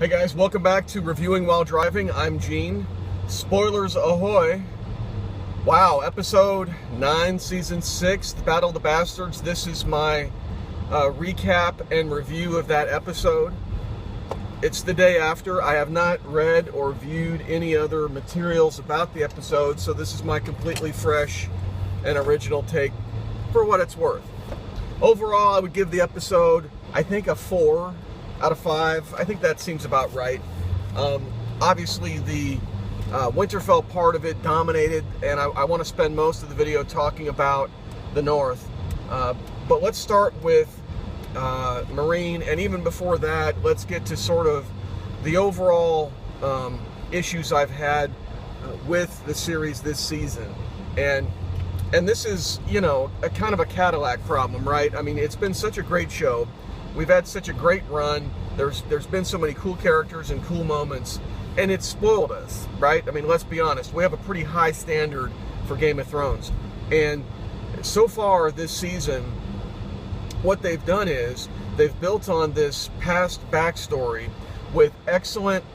Hey guys, welcome back to Reviewing While Driving. I'm Gene. Spoilers ahoy. Wow, episode 9, season 6, The Battle of the Bastards. This is my recap and review of that episode. It's the day after. I have not read or viewed any other materials about the episode, so this is my completely fresh and original take for what it's worth. Overall, I would give the episode, I think, a 4 out of 5. I think that seems about right. Obviously, the Winterfell part of it dominated, and I want to spend most of the video talking about the North. But let's start with Meereen, and even before that, let's get to sort of the overall issues I've had with the series this season. And this is, you know, a kind of a Cadillac problem, right? I mean, it's been such a great show. We've had such a great run. There's been so many cool characters and cool moments, and it's spoiled us, right? I mean, let's be honest. We have a pretty high standard for Game of Thrones. And so far this season, what they've done is they've built on this past backstory with excellent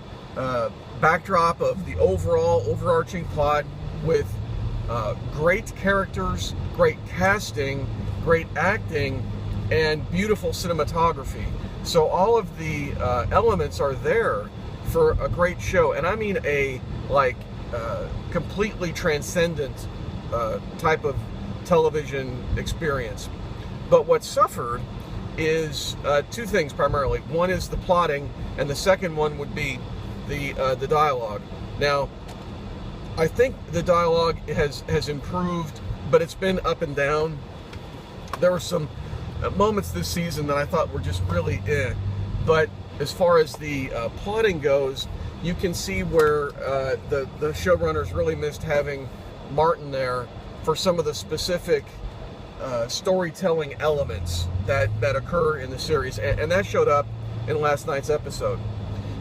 backdrop of the overall overarching plot, with great characters, great casting, great acting, and beautiful cinematography. So all of the elements are there for a great show, and I mean a completely transcendent type of television experience. But what suffered is two things primarily. One is the plotting, and the second one would be the dialogue. Now, I think the dialogue has improved, but it's been up and down. There were some moments this season that I thought were just really but as far as the plotting goes, you can see where the showrunners really missed having Martin there for some of the specific storytelling elements that occur in the series, and that showed up in last night's episode.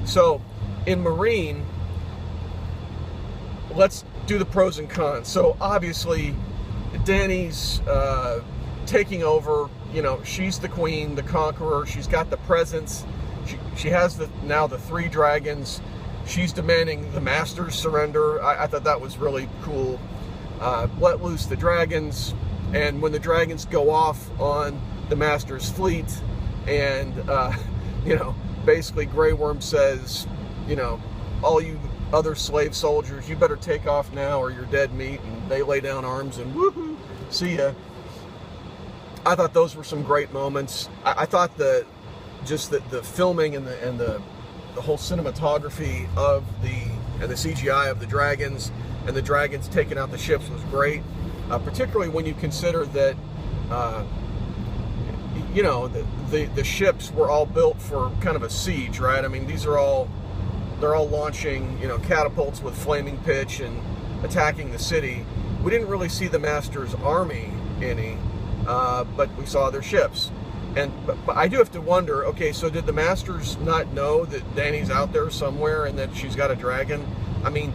So in Meereen, let's do the pros and cons. So obviously Dany's taking over. You know, she's the queen, the conqueror. She's got the presence. She has now the 3 dragons. She's demanding the Masters surrender. I thought that was really cool. Let loose the dragons, and when the dragons go off on the Masters fleet, and you know, basically Grey Worm says, you know, all you other slave soldiers, you better take off now or you're dead meat, and they lay down arms and woohoo, see ya. I thought those were some great moments. I thought the filming and the whole cinematography of the CGI of the dragons and the dragons taking out the ships was great. Particularly when you consider that you know, the ships were all built for kind of a siege, right? I mean, they're all launching, you know, catapults with flaming pitch and attacking the city. We didn't really see the Masters' army any. But we saw their ships. But I do have to wonder, okay, so did the Masters not know that Dany's out there somewhere and that she's got a dragon? I mean,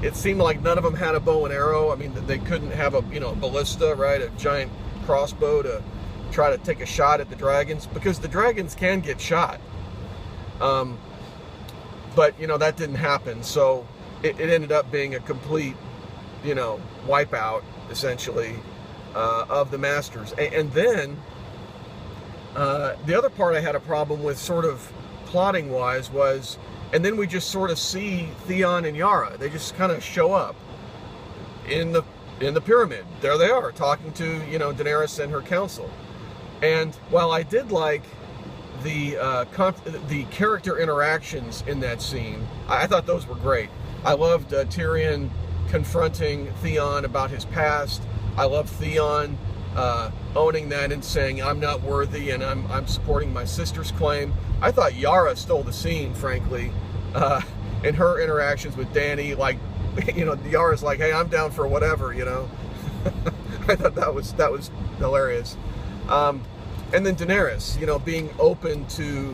it seemed like none of them had a bow and arrow. I mean, they couldn't have a, you know, ballista, right? A giant crossbow to try to take a shot at the dragons, because the dragons can get shot. But, you know, that didn't happen. So it ended up being a complete, you know, wipeout, essentially, of the Masters. And then the other part I had a problem with, sort of plotting wise, was, and then we just sort of see Theon and Yara. They just kind of show up in the pyramid. There they are, talking to, you know, Daenerys and her council. And while I did like the character interactions in that scene, I thought those were great. I loved Tyrion confronting Theon about his past. I love Theon owning that and saying, I'm not worthy, and I'm supporting my sister's claim. I thought Yara stole the scene, frankly, in her interactions with Dany. Like, you know, Yara's like, hey, I'm down for whatever, you know. I thought that was hilarious. And then Daenerys, you know, being open to,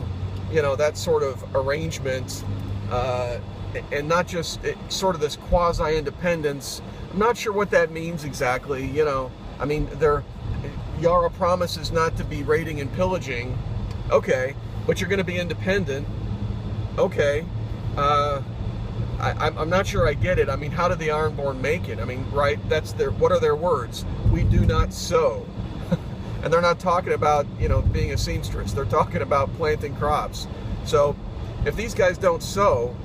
you know, that sort of arrangement, and not just sort of this quasi-independence. I'm not sure what that means exactly, you know. I mean, Yara promises not to be raiding and pillaging. Okay, but you're going to be independent. okay, I'm not sure I get it. I mean, how did the Ironborn make it? I mean, right, what are their words? We do not sow. And they're not talking about, being a seamstress. They're talking about planting crops. So if these guys don't sow,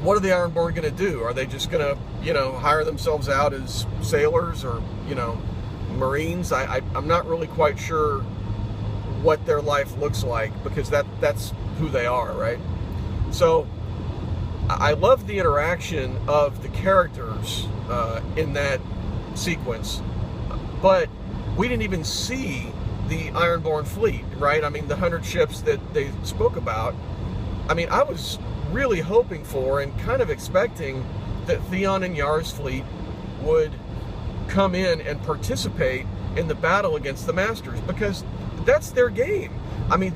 what are the Ironborn going to do? Are they just going to, hire themselves out as sailors or, Marines? I'm not really quite sure what their life looks like, because that's who they are, right? So I love the interaction of the characters in that sequence, but we didn't even see the Ironborn fleet, right? I mean, the 100 ships that they spoke about. I mean, I was really hoping for and kind of expecting that Theon and Yar's fleet would come in and participate in the battle against the Masters, because that's their game. I mean,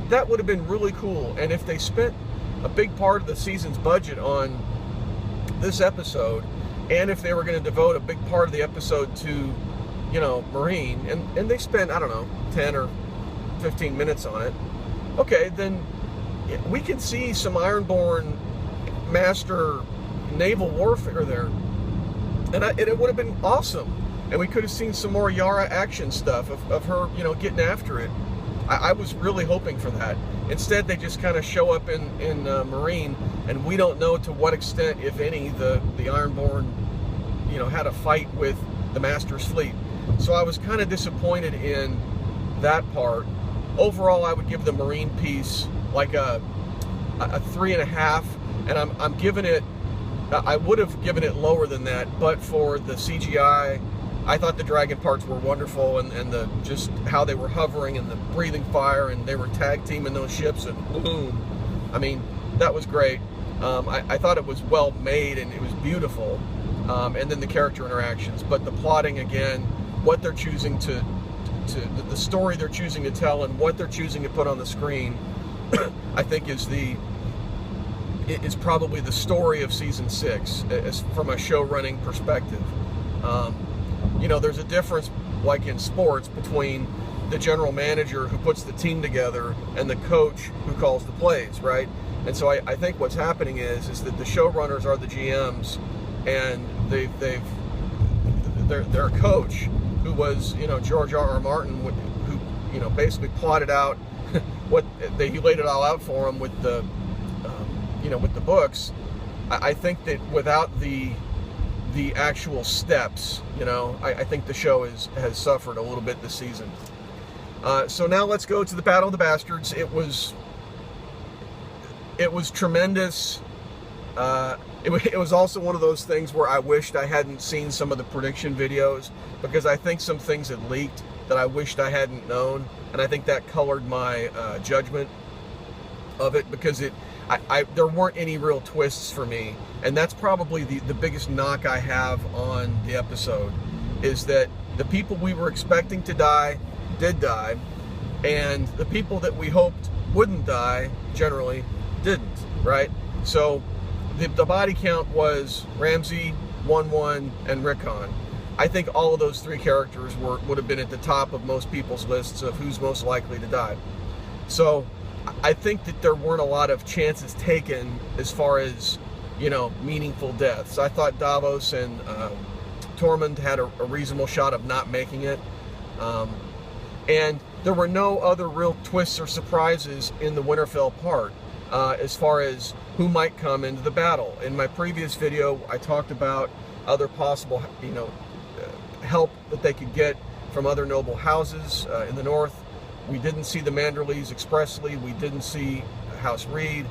that would have been really cool. And if they spent a big part of the season's budget on this episode, and if they were going to devote a big part of the episode to, Marine, and they spent, I don't know, 10 or 15 minutes on it, okay, then we can see some Ironborn master naval warfare there. And it would have been awesome. And we could have seen some more Yara action stuff of her, getting after it. I was really hoping for that. Instead, they just kind of show up in Marine, and we don't know to what extent, if any, the Ironborn, had a fight with the Master's fleet. So I was kind of disappointed in that part. Overall, I would give the Marine piece like a 3.5, and I'm giving it. I would have given it lower than that, but for the CGI, I thought the dragon parts were wonderful, and the just how they were hovering and the breathing fire, and they were tag teaming those ships, and boom. I mean, that was great. I thought it was well made and it was beautiful, and then the character interactions. But the plotting, again, what they're choosing the story they're choosing to tell, and what they're choosing to put on the screen, I think is probably the story of season 6 from a show running perspective. There's a difference, like in sports, between the general manager who puts the team together and the coach who calls the plays, right? And so I think what's happening is that the showrunners are the GMs, and their coach, who was George R.R. Martin, who basically plotted out he laid it all out for him with the with the books. I think that without the actual steps, I think the show has suffered a little bit this season. So now let's go to the Battle of the Bastards. It was tremendous. It was also one of those things where I wished I hadn't seen some of the prediction videos, because I think some things had leaked that I wished I hadn't known, and I think that colored my judgment of it, because there weren't any real twists for me, and that's probably the biggest knock I have on the episode, is that the people we were expecting to die did die, and the people that we hoped wouldn't die generally didn't, right? So the body count was Ramsay, 1-1, and Rickon. I think all of those 3 characters would have been at the top of most people's lists of who's most likely to die. So I think that there weren't a lot of chances taken as far as, meaningful deaths. I thought Davos and Tormund had a reasonable shot of not making it. And there were no other real twists or surprises in the Winterfell part as far as who might come into the battle. In my previous video, I talked about other possible, help that they could get from other noble houses in the north. We didn't see the Manderleys expressly. We didn't see House Reed.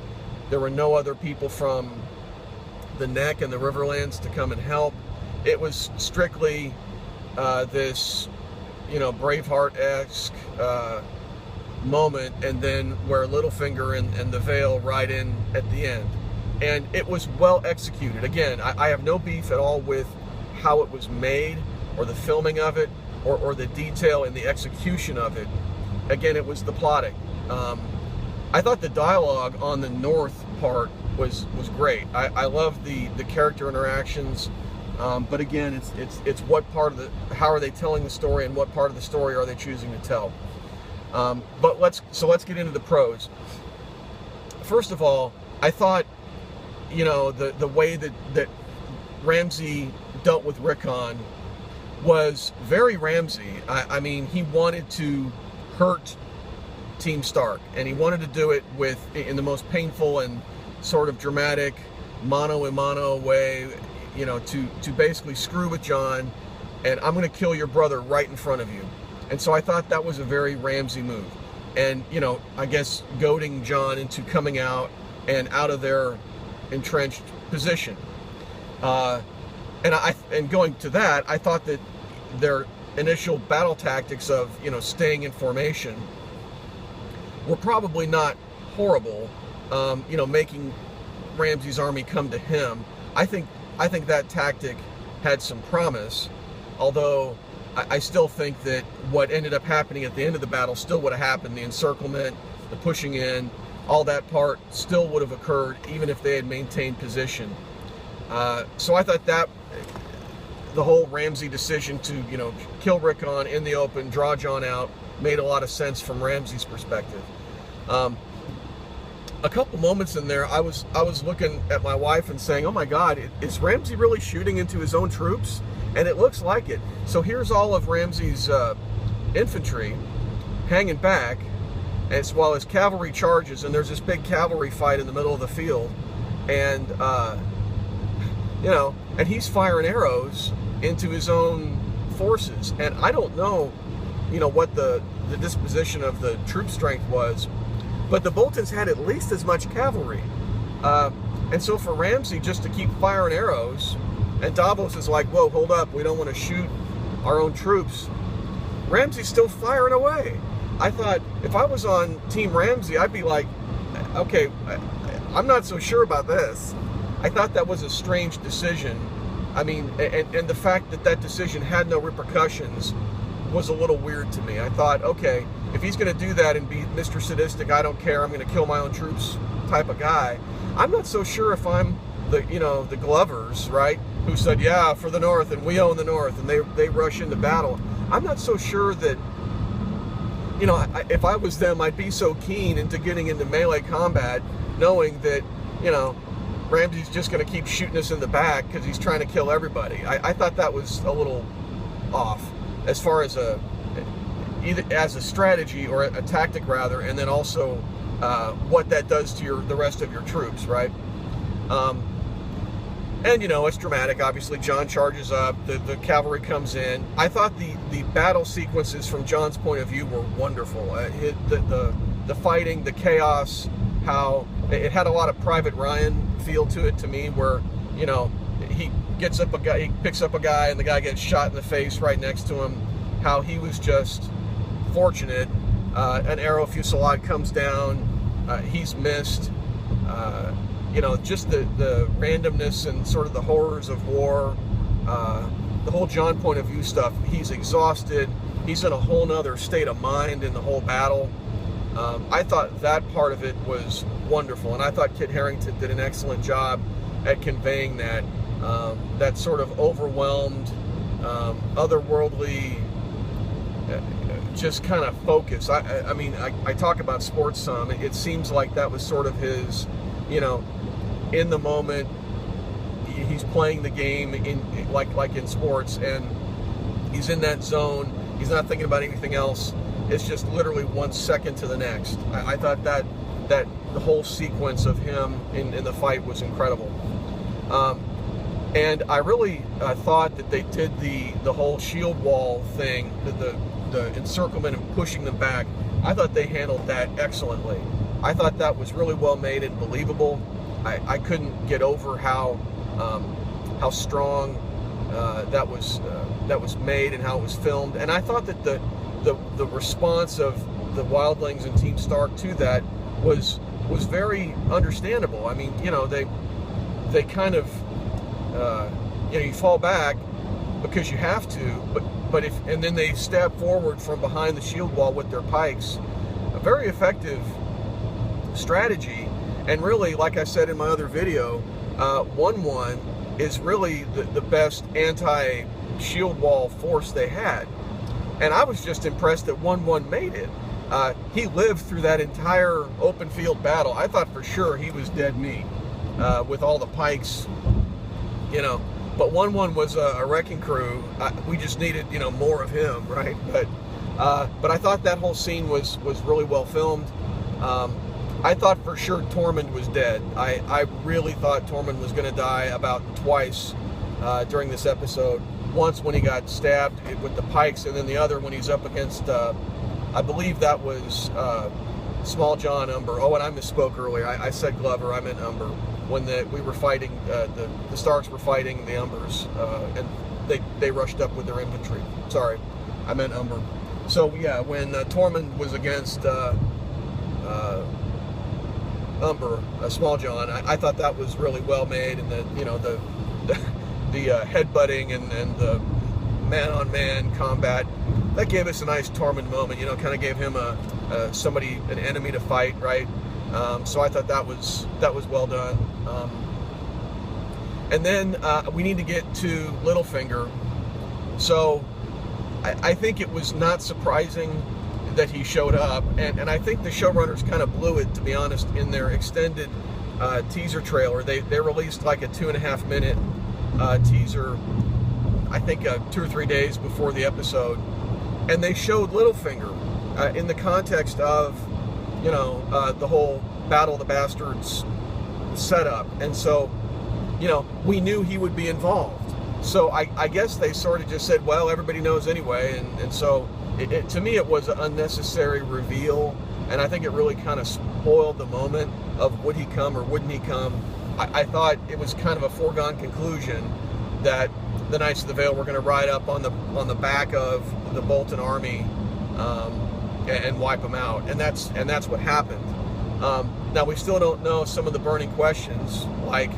There were no other people from the Neck and the Riverlands to come and help. It was strictly this, Braveheart-esque moment, and then where Littlefinger and the Vale ride in at the end. And it was well executed. Again, I have no beef at all with how it was made, or the filming of it, or the detail and the execution of it. Again, it was the plotting. I thought the dialogue on the North part was great. I love the character interactions, but again, it's what part of how are they telling the story, and what part of the story are they choosing to tell. But let's get into the pros. first of all, I thought, the way that Ramsay dealt with Rickon was very Ramsay. I mean, he wanted to hurt Team Stark, and he wanted to do it in the most painful and sort of dramatic mano-a-mano way, to basically screw with Jon, and I'm going to kill your brother right in front of you. And so I thought that was a very Ramsay move. And, I guess goading Jon into coming out and out of their entrenched position. And going to that, I thought that their initial battle tactics of, staying in formation were probably not horrible, making Ramsay's army come to him. I think that tactic had some promise, although I still think that what ended up happening at the end of the battle still would have happened. The encirclement, the pushing in, all that part still would have occurred even if they had maintained position. So I thought that the whole Ramsay decision to, kill Rickon in the open, draw Jon out, made a lot of sense from Ramsay's perspective. A couple moments in there, I was looking at my wife and saying, "Oh my God, is Ramsay really shooting into his own troops?" And it looks like it. So here's all of Ramsay's infantry hanging back, while his cavalry charges, and there's this big cavalry fight in the middle of the field, and and he's firing arrows into his own forces. And I don't know, what the disposition of the troop strength was, but the Boltons had at least as much cavalry. And so for Ramsay just to keep firing arrows, and Davos is like, "Whoa, hold up, we don't want to shoot our own troops," Ramsay's still firing away. I thought if I was on Team Ramsay, I'd be like, okay, I'm not so sure about this. I thought that was a strange decision. I mean, and the fact that decision had no repercussions was a little weird to me. I thought, okay, if he's going to do that and be Mr. Sadistic, I don't care, I'm going to kill my own troops type of guy, I'm not so sure if I'm the Glovers, right, who said, "Yeah, for the North, and we own the North," and they rush into battle. I'm not so sure that, if I was them, I'd be so keen into getting into melee combat, knowing that, Ramsay's just going to keep shooting us in the back because he's trying to kill everybody. I thought that was a little off as far as either as a strategy or a tactic rather, and then also what that does to the rest of your troops, right? And it's dramatic. Obviously, Jon charges up. The cavalry comes in. I thought the battle sequences from Jon's point of view were wonderful. The fighting, the chaos, how it had a lot of Private Ryan feel to it to me, where he picks up a guy, and the guy gets shot in the face right next to him. How he was just fortunate. An arrow fusillade comes down. He's missed. Just the randomness and sort of the horrors of war, the whole Jon point of view stuff. He's exhausted. He's in a whole nother state of mind in the whole battle. I thought that part of it was wonderful, and I thought Kit Harington did an excellent job at conveying that sort of overwhelmed, otherworldly, just kind of focus. I mean, I talk about sports some. It seems like that was sort of his, in the moment, he's playing the game like in sports, and he's in that zone. He's not thinking about anything else. It's just literally 1 second to the next. I thought that the whole sequence of him in the fight was incredible. And I really thought that they did the whole shield wall thing, the encirclement and pushing them back. I thought they handled that excellently. I thought that was really well made and believable. I couldn't get over how strong that was made and how it was filmed. And I thought that the response of the Wildlings and Team Stark to that was very understandable. I mean, they kind of you fall back because you have to, and then they stab forward from behind the shield wall with their pikes. A very effective strategy. And really, like I said in my other video, 1-1 is really the best anti-shield wall force they had. And I was just impressed that 1-1 made it. He lived through that entire open field battle. I thought for sure he was dead meat with all the pikes, you know. But 1-1 was a wrecking crew. We just needed, you know, more of him, right? But I thought that whole scene was really well filmed. I thought for sure Tormund was dead. I really thought Tormund was going to die about twice during this episode. Once when he got stabbed with the pikes, and then the other when he's up against, I believe that was Small John Umber. Oh, and I misspoke earlier. I said Glover, I meant Umber. When we were fighting, the Starks were fighting the Umbers, and they rushed up with their infantry. Sorry, I meant Umber. So yeah, when Tormund was against Umber, Small John, I thought that was really well made, and the headbutting and the man-on-man combat, that gave us a nice Tormund moment. You know, kind of gave him an enemy to fight, right? So I thought that was well done. And then we need to get to Littlefinger. So I think it was not surprising that he showed up, and I think the showrunners kind of blew it, to be honest, in their extended teaser trailer. They released like a 2.5 minute teaser, I think 2 or 3 days before the episode, and they showed Littlefinger in the context of, you know, the whole Battle of the Bastards setup, and so, you know, we knew he would be involved. So I guess they sort of just said, well, everybody knows anyway, and so to me it was an unnecessary reveal, and I think it really kind of spoiled the moment of would he come or wouldn't he come. I thought it was kind of a foregone conclusion that the Knights of the Vale were going to ride up on the back of the Bolton army and wipe them out, and that's what happened. Now we still don't know some of the burning questions, like,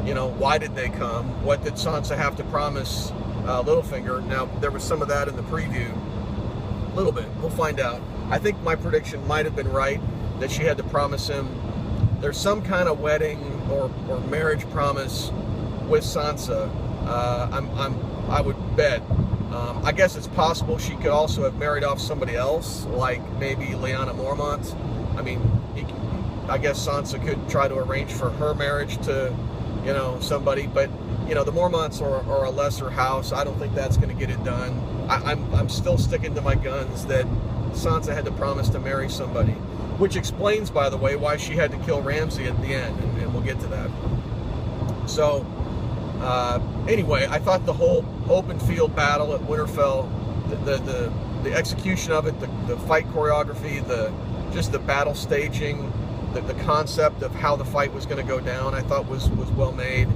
you know, why did they come? What did Sansa have to promise Littlefinger? Now there was some of that in the preview, a little bit. We'll find out. I think my prediction might have been right, that she had to promise him. There's some kind of wedding or marriage promise with Sansa. I would bet. I guess it's possible she could also have married off somebody else, like maybe Lyanna Mormont. I mean, I guess Sansa could try to arrange for her marriage to, you know, somebody, but, you know, the Mormonts are a lesser house. I don't think that's going to get it done. I'm still sticking to my guns that Sansa had to promise to marry somebody, which explains, by the way, why she had to kill Ramsay at the end, and we'll get to that. So, anyway, I thought the whole open field battle at Winterfell, the execution of it, the fight choreography, just the battle staging, the concept of how the fight was going to go down, I thought was well made.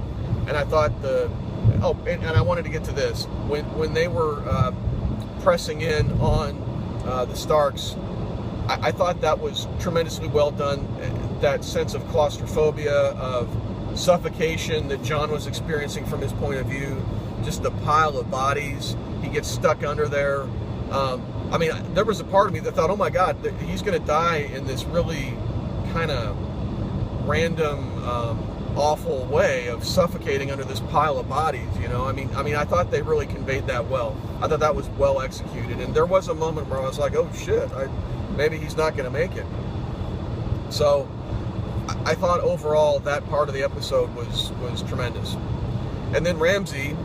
And I thought and I wanted to get to this, when they were pressing in on the Starks, I thought that was tremendously well done. That sense of claustrophobia, of suffocation that Jon was experiencing from his point of view, just the pile of bodies, he gets stuck under there. I mean, there was a part of me that thought, oh my God, he's going to die in this really kind of random, awful way of suffocating under this pile of bodies, you know. I mean, I thought they really conveyed that well. I thought that was well executed, and there was a moment where I was like, oh shit, maybe he's not going to make it. So I thought overall that part of the episode was tremendous. And then Ramsay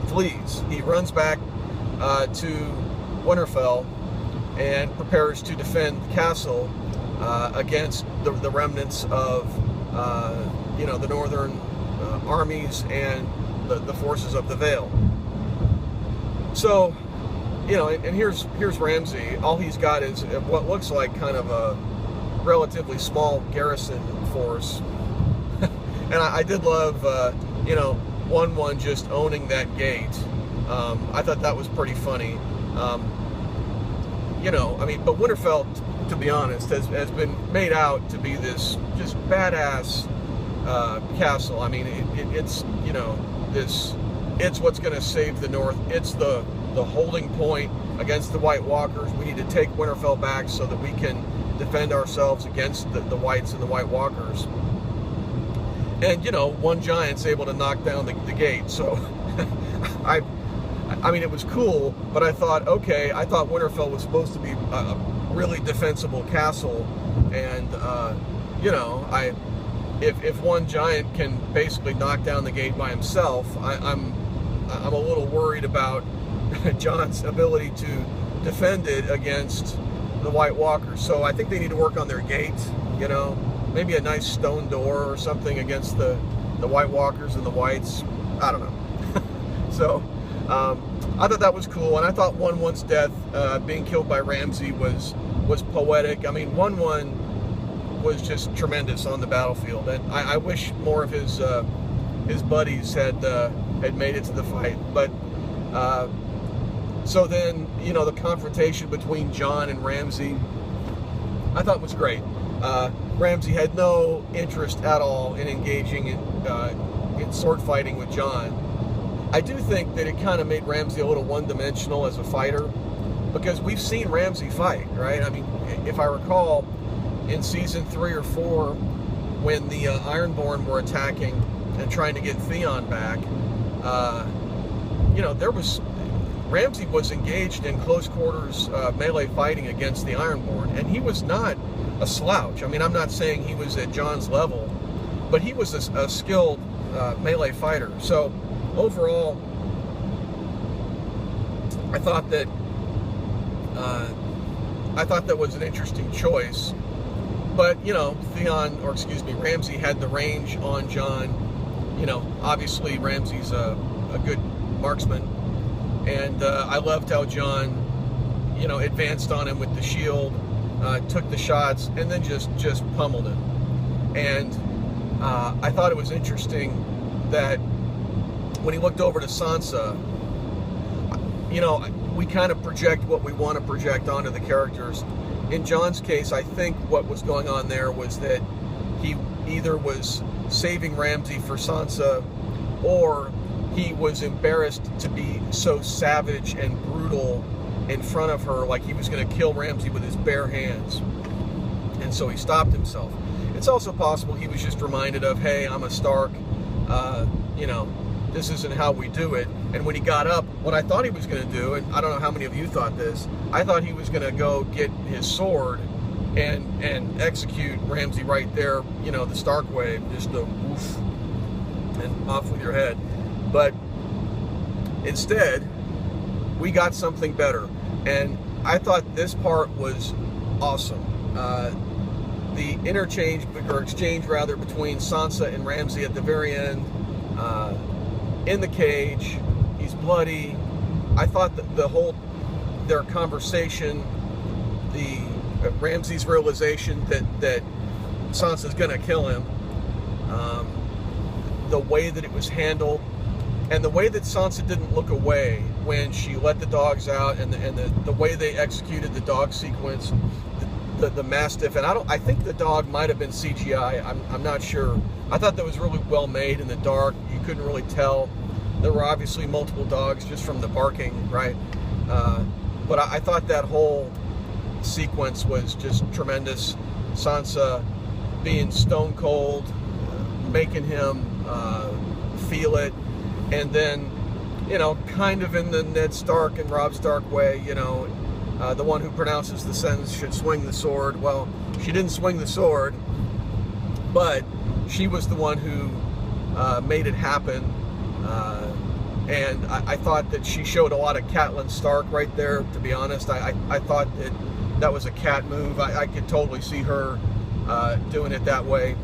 flees. He runs back to Winterfell and prepares to defend the castle against the remnants of you know, the northern armies and the forces of the Vale. So, you know, and here's Ramsay. All he's got is what looks like kind of a relatively small garrison force. And I did love, you know, 1-1 just owning that gate. I thought that was pretty funny. You know, I mean, but Winterfell, to be honest, has been made out to be this just badass castle. I mean, it's, you know, it's what's going to save the North. It's the holding point against the White Walkers. We need to take Winterfell back so that we can defend ourselves against the Whites and the White Walkers. And, you know, one giant's able to knock down the gate. So, I mean, it was cool, but I thought, okay, I thought Winterfell was supposed to be really defensible castle. And you know, if one giant can basically knock down the gate by himself, I'm a little worried about Jon's ability to defend it against the White Walkers. So I think they need to work on their gate, you know, maybe a nice stone door or something against the White Walkers and the Whites. I don't know. So I thought that was cool, and I thought 1-1's death, being killed by Ramsay, was poetic. I mean, 1-1 was just tremendous on the battlefield, and I wish more of his buddies had made it to the fight. But so then, you know, the confrontation between Jon and Ramsay, I thought was great. Ramsay had no interest at all in engaging in sword fighting with Jon. I do think that it kind of made Ramsay a little one-dimensional as a fighter, because we've seen Ramsay fight, right? I mean, if I recall, in season 3 or 4, when the Ironborn were attacking and trying to get Theon back, you know, Ramsay was engaged in close quarters melee fighting against the Ironborn, and he was not a slouch. I mean, I'm not saying he was at Jon's level, but he was a skilled melee fighter. So overall, I thought that was an interesting choice. But, you know, Ramsay had the range on Jon. You know, obviously Ramsay's a good marksman. And I loved how Jon, you know, advanced on him with the shield, took the shots, and then just pummeled him. And I thought it was interesting that when he looked over to Sansa, you know, we kind of project what we want to project onto the characters. In Jon's case, I think what was going on there was that he either was saving Ramsay for Sansa, or he was embarrassed to be so savage and brutal in front of her, like he was going to kill Ramsay with his bare hands. And so he stopped himself. It's also possible he was just reminded of, hey, I'm a Stark, you know, this isn't how we do it. And when he got up, what I thought he was going to do, and I don't know how many of you thought this, I thought he was going to go get his sword and execute Ramsay right there, you know, the Stark way, just the woof, and off with your head. But instead, we got something better. And I thought this part was awesome. The exchange between Sansa and Ramsay at the very end, in the cage, he's bloody. I thought that their conversation, Ramsay's realization that Sansa's gonna kill him, the way that it was handled, and the way that Sansa didn't look away when she let the dogs out, and the way they executed the dog sequence, the Mastiff, and I think the dog might have been CGI. I'm not sure. I thought that was really well made in the dark. You couldn't really tell. There were obviously multiple dogs just from the barking, right? But I thought that whole sequence was just tremendous. Sansa being stone cold, making him feel it, and then, you know, kind of in the Ned Stark and Robb Stark way, you know, the one who pronounces the sentence should swing the sword. Well, she didn't swing the sword, but she was the one who made it happen. And I thought that she showed a lot of Catelyn Stark right there, to be honest. I thought that was a cat move. I could totally see her doing it that way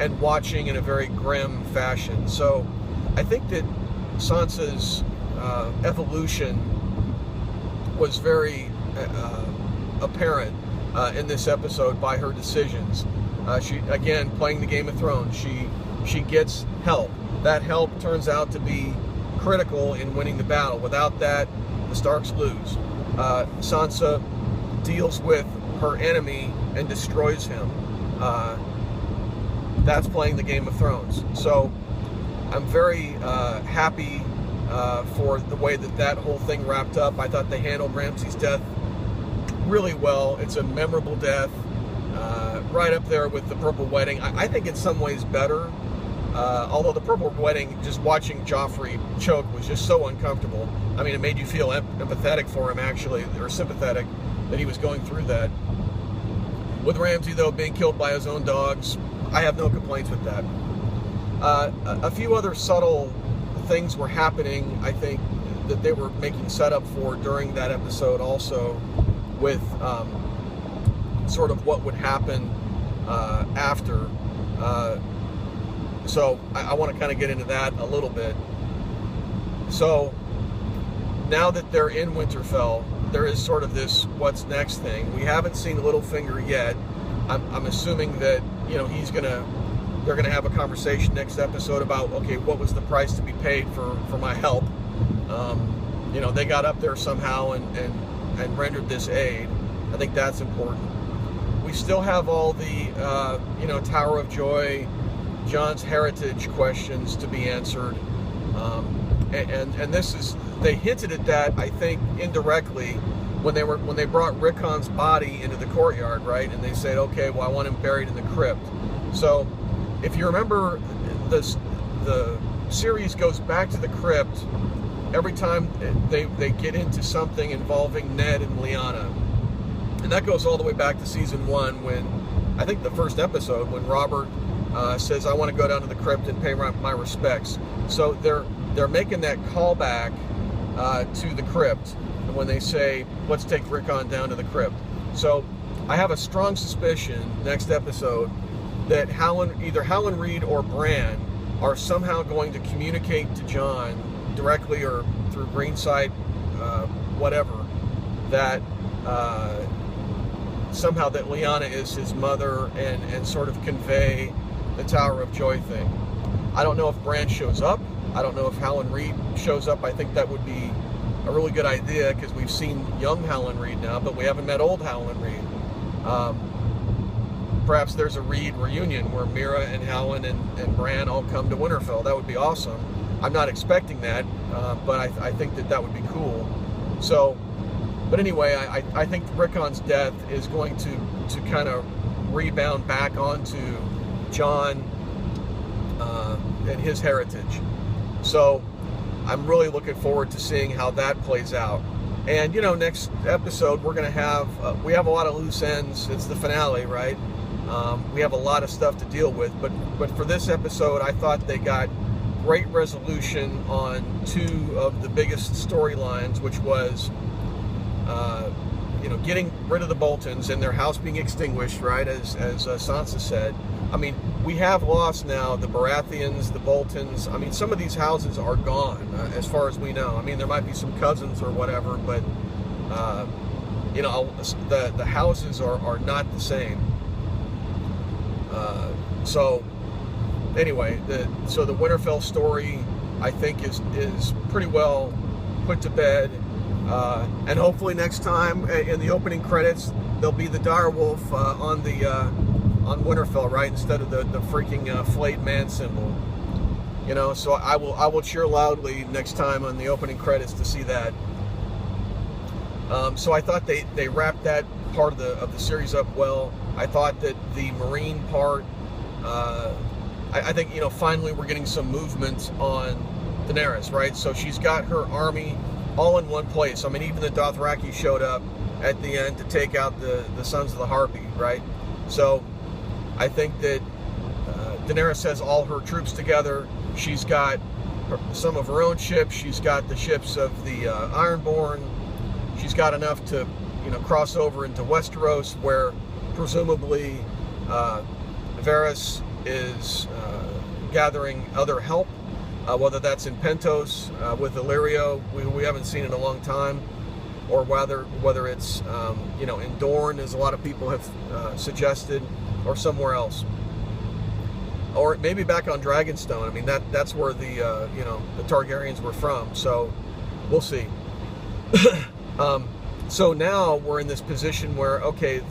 and watching in a very grim fashion. So I think that Sansa's evolution was very apparent in this episode by her decisions. She, again, playing the Game of Thrones, she gets help. That help turns out to be critical in winning the battle. Without that, the Starks lose. Sansa deals with her enemy and destroys him. That's playing the Game of Thrones. So I'm very happy for the way that whole thing wrapped up. I thought they handled Ramsay's death really well. It's a memorable death, right up there with the Purple Wedding. I think in some ways better. Although the Purple Wedding, just watching Joffrey choke was just so uncomfortable. I mean, it made you feel empathetic for him, actually, or sympathetic. that he was going through that. With Ramsay, though, being killed by his own dogs, I have no complaints with that. A few other subtle things were happening, I think, that they were making setup for during that episode also, with sort of what would happen after. So I want to kind of get into that a little bit. So now that they're in Winterfell, there is sort of this what's next thing. We haven't seen Littlefinger yet. I'm assuming that, you know, they're gonna have a conversation next episode about, okay, what was the price to be paid for my help? You know, they got up there somehow and rendered this aid. I think that's important. We still have all the you know, Tower of Joy, Jon's heritage questions to be answered, and this is, they hinted at that, I think, indirectly when they brought Rickon's body into the courtyard, right? And they said, okay, well, I want him buried in the crypt. So if you remember, the series goes back to the crypt every time they get into something involving Ned and Lyanna. And that goes all the way back to season 1, when, I think the first episode, when Robert says, I want to go down to the crypt and pay my respects. So they're making that callback to the crypt when they say, let's take Rickon down to the crypt. So I have a strong suspicion next episode that either Howland Reed or Bran are somehow going to communicate to Jon directly or through Greenside, whatever, that somehow that Lyanna is his mother, and sort of convey the Tower of Joy thing. I don't know if Bran shows up. I don't know if Howland Reed shows up. I think that would be a really good idea, because we've seen young Howland Reed now, but we haven't met old Howland Reed. Perhaps there's a Reed reunion where Mira and Howland and Bran all come to Winterfell. That would be awesome. I'm not expecting that, but I think that would be cool. So, but anyway, I think Rickon's death is going to kind of rebound back onto Jon and his heritage. So I'm really looking forward to seeing how that plays out. And, you know, next episode we're going to have, we have a lot of loose ends. It's the finale, right? We have a lot of stuff to deal with, but for this episode, I thought they got great resolution on two of the biggest storylines, which was, you know, getting rid of the Boltons and their house being extinguished, right, as Sansa said. I mean, we have lost now the Baratheons, the Boltons. I mean, some of these houses are gone, as far as we know. I mean, there might be some cousins or whatever, but, you know, the houses are not the same. So, anyway, so the Winterfell story, I think, is pretty well put to bed. And hopefully next time, in the opening credits, there'll be the direwolf on Winterfell, right, instead of the freaking flayed man symbol. You know, so I will cheer loudly next time on the opening credits to see that. So I thought they wrapped that part of the series up well. I thought that the Marine part, I think, you know, finally we're getting some movement on Daenerys, right? So she's got her army all in one place. I mean, even the Dothraki showed up at the end to take out the Sons of the Harpy, right? So I think that Daenerys has all her troops together. She's got some of her own ships. She's got the ships of the Ironborn. She's got enough to, you know, cross over into Westeros, where presumably Varys is gathering other help, whether that's in Pentos with Illyrio, we haven't seen in a long time, or whether it's you know, in Dorne, as a lot of people have suggested, or somewhere else, or maybe back on Dragonstone. I mean, that's where the you know, the Targaryens were from. So we'll see. So now we're in this position where, okay,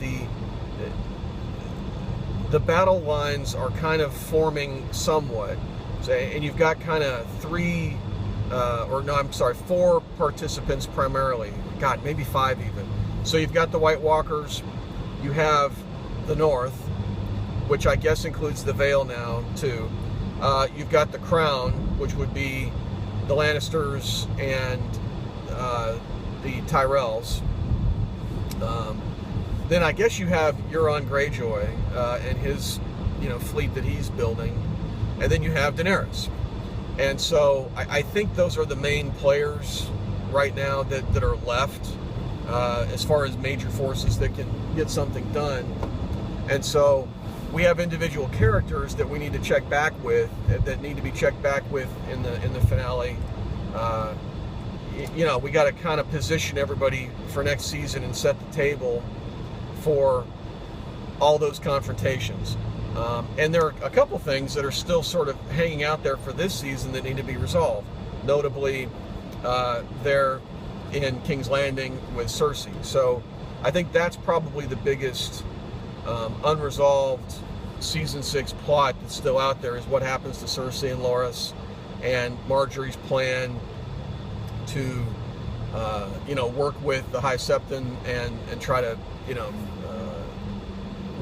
the battle lines are kind of forming somewhat, and you've got kind of four participants primarily. God, maybe 5 even. So you've got the White Walkers, you have the North, which I guess includes the Vale now too. You've got the Crown, which would be the Lannisters and the Tyrells. Then I guess you have Euron Greyjoy and his, fleet that he's building, and then you have Daenerys. And so I think those are the main players right now that are left as far as major forces that can get something done. And so we have individual characters that we need to check back with, that need to be checked back with in the finale. We got to kind of position everybody for next season and set the table for all those confrontations. And there are a couple things that are still sort of hanging out there for this season that need to be resolved. Notably, they're in King's Landing with Cersei. So I think that's probably the biggest unresolved season 6 plot that's still out there, is what happens to Cersei and Loras, and Marjorie's plan to work with the High Septon and try to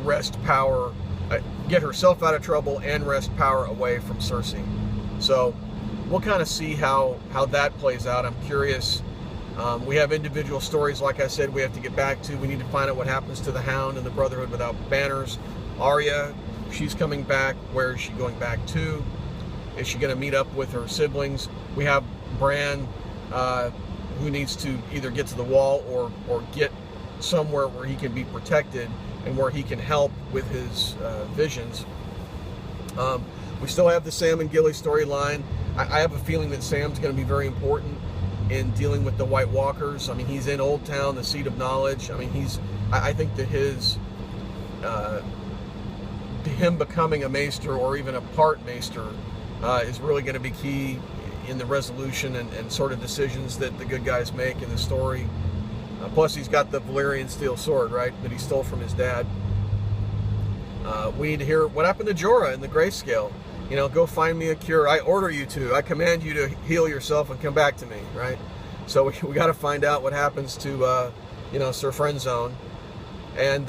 wrest power, get herself out of trouble and wrest power away from Cersei. So we'll kind of see how that plays out. I'm curious. We have individual stories, like I said, we have to get back to. We need to find out what happens to the Hound and the Brotherhood Without Banners. Arya, she's coming back. Where is she going back to? Is she going to meet up with her siblings? We have Bran, who needs to either get to the wall or get somewhere where he can be protected and where he can help with his visions. We still have the Sam and Gilly storyline. I have a feeling that Sam's going to be very important in dealing with the White Walkers. I mean, he's in Old Town, the seat of knowledge. I mean, I think that him becoming a maester, or even a part maester, is really going to be key in the resolution and sort of decisions that the good guys make in the story. Plus, he's got the Valyrian steel sword, right, that he stole from his dad. We need to hear what happened to Jorah in the Grayscale. Go find me a cure. I order you to. I command you to heal yourself and come back to me, right? So we got to find out what happens to, Sir Friendzone. And,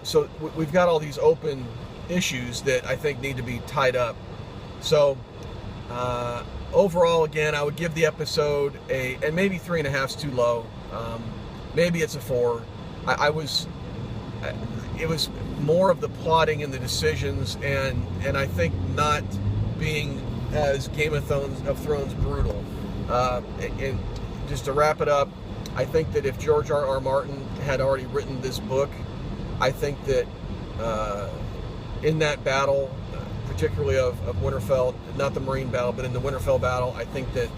so we've got all these open issues that I think need to be tied up. So, overall, again, I would give the episode and maybe 3.5 is too low. Maybe it's a 4. It was more of the plotting and the decisions, and I think not being as Game of Thrones brutal. And just to wrap it up, I think that if George R.R. Martin had already written this book, I think that in that battle, particularly of Winterfell, not the Marine battle, but in the Winterfell battle, I think that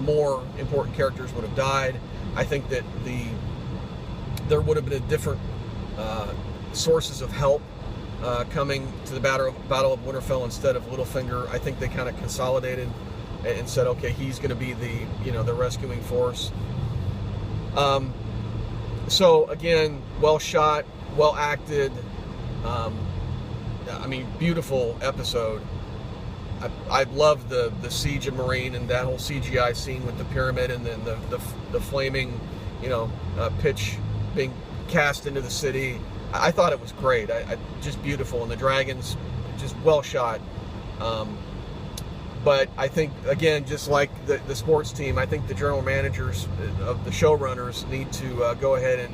more important characters would have died. I think that there would have been a different sources of help coming to the Battle of Winterfell instead of Littlefinger. I think they kind of consolidated and said, okay, he's going to be the rescuing force. So again, well shot, well acted. Beautiful episode. I love the siege of Meereen and that whole CGI scene with the pyramid and then the flaming, pitch being cast into the city. I thought it was great. Just beautiful, and the dragons, just well shot. But I think, again, just like the sports team, I think the general managers of the showrunners need to go ahead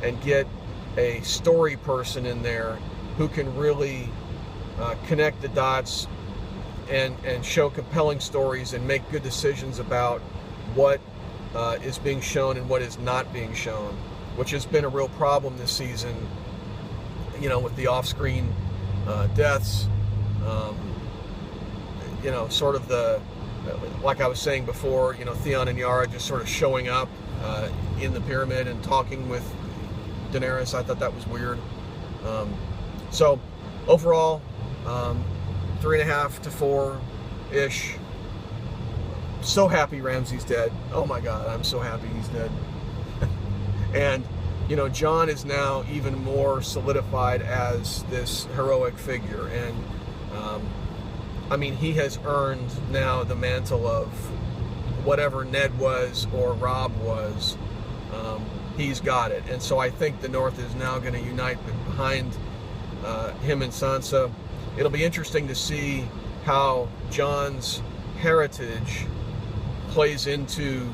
and get a story person in there who can really connect the dots and show compelling stories and make good decisions about what is being shown and what is not being shown, which has been a real problem this season, with the off-screen deaths, sort of like I was saying before, Theon and Yara just sort of showing up in the pyramid and talking with Daenerys. I thought that was weird. So overall, 3.5 to 4-ish. So happy Ramsay's dead. Oh my God, I'm so happy he's dead. And, Jon is now even more solidified as this heroic figure. And, he has earned now the mantle of whatever Ned was or Robb was. He's got it. And so I think the North is now going to unite behind him and Sansa. It'll be interesting to see how Jon's heritage plays into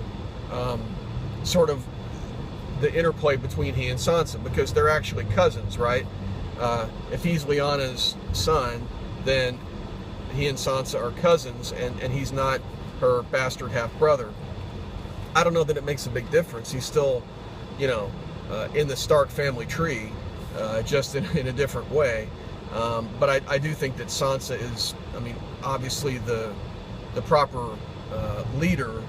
sort of the interplay between he and Sansa, because they're actually cousins, right? If he's Lyanna's son, then he and Sansa are cousins, and he's not her bastard half-brother. I don't know that it makes a big difference. He's still, in the Stark family tree, just in a different way. But I do think that Sansa is, obviously the proper leader,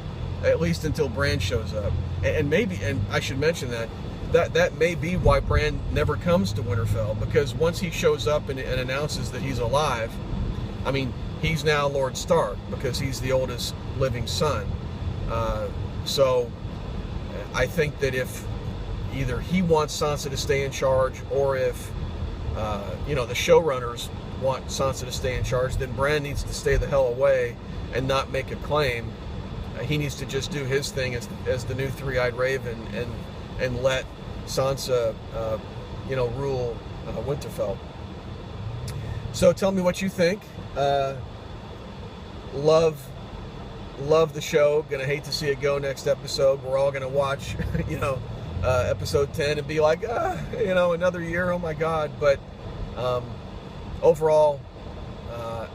at least until Bran shows up. And I should mention that may be why Bran never comes to Winterfell, because once he shows up and announces that he's alive, he's now Lord Stark, because he's the oldest living son. So I think that if either he wants Sansa to stay in charge, or if the showrunners want Sansa to stay in charge, then Bran needs to stay the hell away and not make a claim. He needs to just do his thing as the new three-eyed raven, and let Sansa rule Winterfell. So tell me what you think. Love the show. Gonna hate to see it go next episode. We're all gonna watch episode 10 and be like, another year, oh my god. But overall,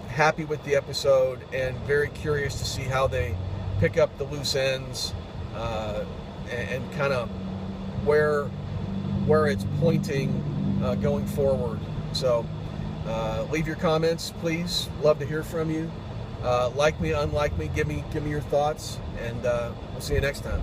happy with the episode, and very curious to see how they pick up the loose ends, and kind of where it's pointing going forward. So leave your comments, please. Love to hear from you. Like me, unlike me, give me your thoughts, and we'll see you next time.